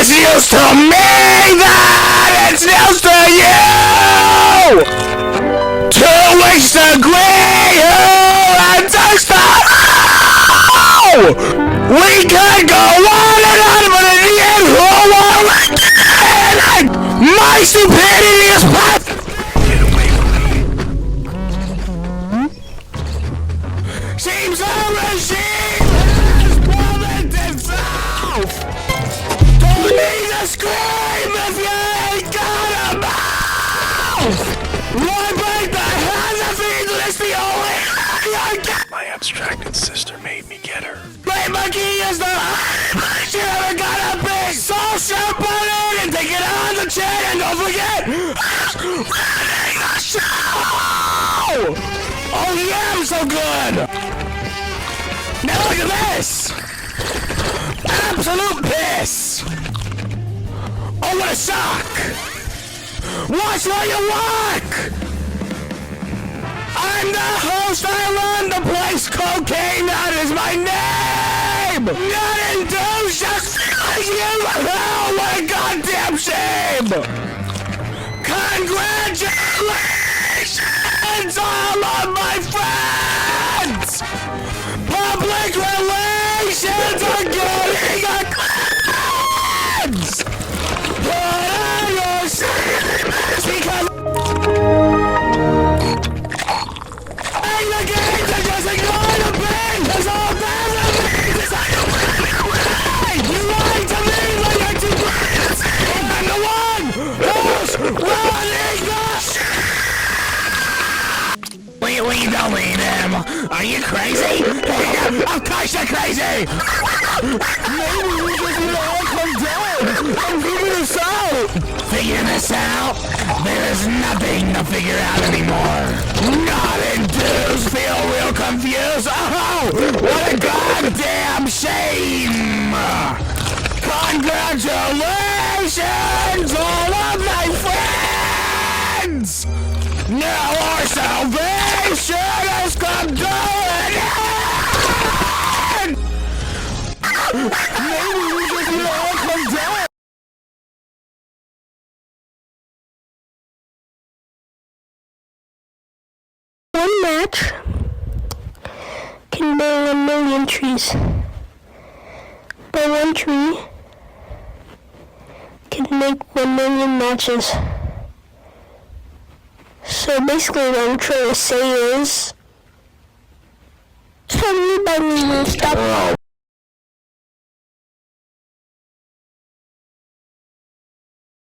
It's news to me that it's news to you! 2 weeks to agree and taste the we could go on and on, but in the end, who are we? My stupidity is perfect! Get away from me. Seems our regime has proven itself! Don't need to scream if you ain't got a mouth! Why break the hands of evil? It's the only thing I get! My abstracted sister made me get her. My monkey is the highest you ever gonna be! So sharp on it and take it on the chin and don't forget running the show! Oh yeah, I'm so good! Now look at this! Absolute piss! Oh, what a shock! Watch while you walk! I'm the host, I run the place, cocaine, that is my name! Not induced, just like you! Oh, what a goddamn shame! Congratulations, all of my friends! Public relations are getting a cleanse! Put on your shades because the games are just ignore the pain! There's all that means is I don't really You lied to me like you're too great! I'm the one who's running the What are you doing, him? Are you crazy? Of course you're crazy! Maybe we just need to all come down and figure this out! Figure this out? There is nothing to figure out anymore! Not enthused, feel real confused! Oh! What a goddamn shame! Congratulations, all of my friends! Now our salvation has come to an end! Maybe we just need to all come down! One match can bear 1,000,000 trees, but one tree can make 1,000,000 matches. So basically what I'm trying to say is, tell me about me, stop.